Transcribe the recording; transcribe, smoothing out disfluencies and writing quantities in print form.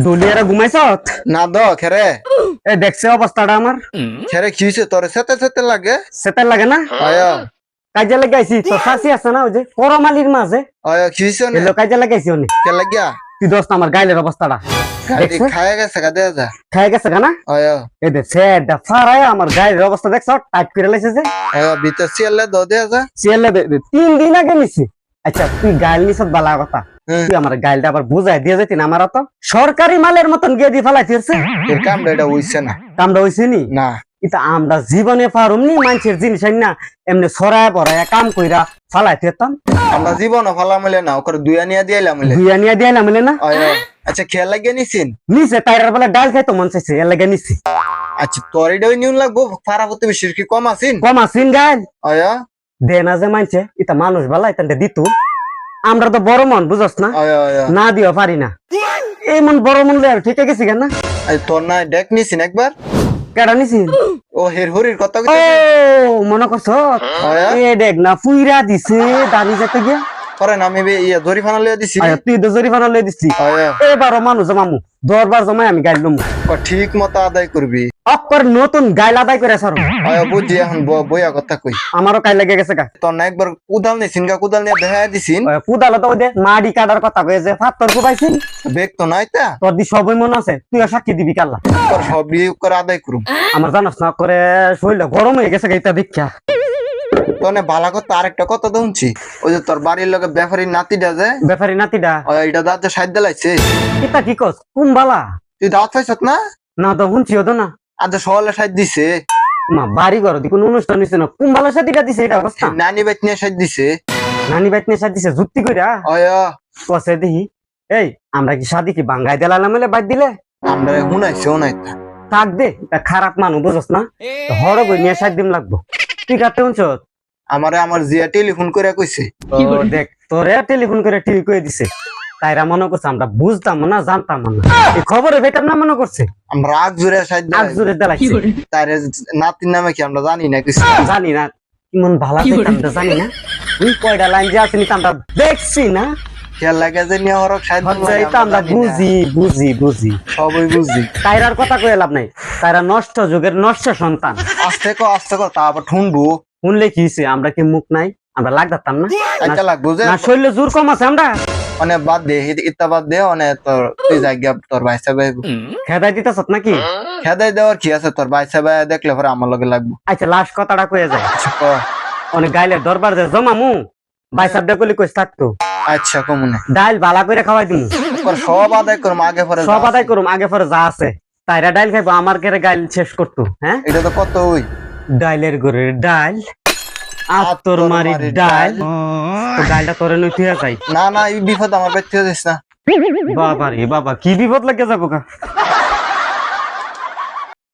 দলিয়ারা ঘুমাইছ না দ খেরে এ দেখছে অবস্থাটা আমার খেরে কি হইছে তোর সাথে সাথে লাগে সেটার লাগে না আয়া কাজে লাগাইছি তো শাসি আছে না ওই যে করমালির মাঝে আয়া কি হইছে এলো কাজে লাগাইছি অনেক কে লাগিয়া তুই দোস্ত আমার গাইলের অবস্থাটা গাড়ি দেখছো? খায়া গেছে গা দেয়া যা খাই গেছে কেনা আয়া এ দে সেটা ফারায় আমার গাইলের অবস্থা দেখছ টাইট করে লাইছে যে আয়া ভিতর সিয়ালে দ দেয়া যা সিএলএ 3 দিন আগে নিছি আচ্ছা তুই গাইল নিছত বালা কথা তুই আমার গাইলটা আবার বুঝাই দিয়ে যেতি না আমার তো সরকারি মালের মতন গিয়ে দিয়ে ফেলাইছিস তোর কামটা এটা হইছে না কামটা হইছে নি না এটা আমরা জীবনে পারুম নি মানুষের জিনিস না এমনি সরায় পড়ায় কাম কইরা ফালাই দিতাম আমরা জীবন ফালা মিলে না ওকে দুইয়া নিয়ে দিয়াইলাম মিলে দুইয়া নিয়ে দিয়ে না মিলে না আয়া আচ্ছা খেয়াল লাগিয়ে নিছিন নিচে টাইরার বেলা ডাল খাইতো মন চাইছে এর লাগে নিছি আচ্ছা তোর এটা নিউন লাগবো ফারা প্রতিবেশীর কি কম আছিন কম আসিন গাইল আয়া দে না যে মানছে এটা মানুষ বালা এটা দিত আমরা তো বড় মন বুঝস না আয়া আয়া না দিও পারি না এই মন বড় মন লয়ে ঠিক গেছি কেন না আই তোর না ডেক নিছিন একবার কেডা নিছি ও হের হরির কথা ও কইতে মনে করছ আয়া এ দেখ না ফুইরা দিছে দাঁড়ি যেতে গিয়া করেন আমি ইয়া জরিফানা লইয়া দিছি আয়া তুই তো জরিফানা লয়ে দিছি আয়া এবারও মানুষ জমামু 10 বার জমাই আমি গাইলুম ও ঠিক মতো আদায় করবি অক্কর নতুন গাইল আদায় করে সর আয়া বুঝছি এখন বইয়া কথা কই আমারও কাই লেগে গেছে গা তোর না একবার কুদাল নিছিন গা কুদাল নিয়ে দেখা দিছিন কুদালো তো ওই দে মাড়ি কাটার কথা কয়ে যে ফাত্তর কুবাইছি বেগ তো নাই তা তোর দি সবই মনে আছে তুই সাক্ষী দিবি কাল্লা তোর সবই করে আদায় করুম আমার জানাস না করে শরীরটা গরম হয়ে গেছে এটা দীক্ষা তোনে ভালো কথা আরেকটা কথা তো শুনছি ওই যে তোর বাড়ির লগে ব্যাপারীর নাতিটা যে ব্যাপারি নাতিটা এটা দাঁতে সাইড লাইছে এটা কি কস কুম্বালা তুই দাঁত পাইছত না না তো শুনছিও তো না আজ সহলে সাইড দিছে মা বাড়ি ঘর দি কোনো অনুষ্ঠান হইছে না কুম্বালার সাথে দিছে এটা অবস্থা নানি বাইত নিয়ে সাইড দিছে নানি বাইত নিয়ে সাথে দিছে যুক্তি কইরা আয়া কসে দেখি এই আমরা কি শাদি কি বাঙ্গাই দিলাম বলে বাইত দিলে আমরা শুনাইছে শুনাইতা থাক দে এটা খারাপ মানুষ বুঝছ না হড় বই নিয়ে সাত দিন লাগবো তুই কাটতে শুনছ আমারে আমার জিয়া টেলিফোন করে কইছে দেখ তোরে টেলিফোন করে টিভি করে দিছে তাইরা মনে করছে আমরা বুঝতাম না জানতাম না এই খবরে বেটার না মনে করছে আমরা আগ জুড়ে সাইড আগ জোরে দেলাইছে তার নাতির নামে কি আমরা জানি না কিছু জানি না কিমন ভালো আমরা জানি না তুই কয়টা লাইন যে আসেনি আমরা দেখছি না খেয়াল লাগে যে নিয়ে হরক সাইড এটা আমরা বুঝি বুঝি বুঝি সবই বুঝি তাইরার কথা কয়ে লাভ নাই তাইরা নষ্ট যুগের নষ্ট সন্তান আস্তে কর তারপর ঠুনবো শুনলে কি হইছে আমরা কি মুখ নাই আমরা লাগতাম না একটা লাগবো যে না শরীরে জোর কম আছে আমরা মানে বাদ দে ইত্তা বাদ দে মানে তোর তুই জায়গা তোর ভাই সাহেব খেদাই দিতেছ নাকি খেদাই দেওয়ার কি আছে তোর ভাই সাহেব দেখলে পরে আমার লগে লাগবো আচ্ছা লাস্ট কথাটা কয়ে যায় আচ্ছা ক অনেক গাইলের দরবার যে জমামু ভাই সাহেব ডাকলি কইস থাকতো আচ্ছা কমুনে ডাইল বালা করে খাওয়াই দিমু সব আদায় করুম আগে পরে সব আদায় করুম আগে পরে যা আছে তাইরা ডাইল খাইবো আমার ঘরে গাইল শেষ করতো হ্যাঁ এটা তো কত ওই ডাইলের ঘরের ডাইল আত্তর মারি ডাইল তো ডাইলটা তোরে নই থিয়া যাই না এই বিপদ আমার ব্যক্তি হয়েছিস না বাবা রে বাবা কি বিপদ লাগে যাবো কা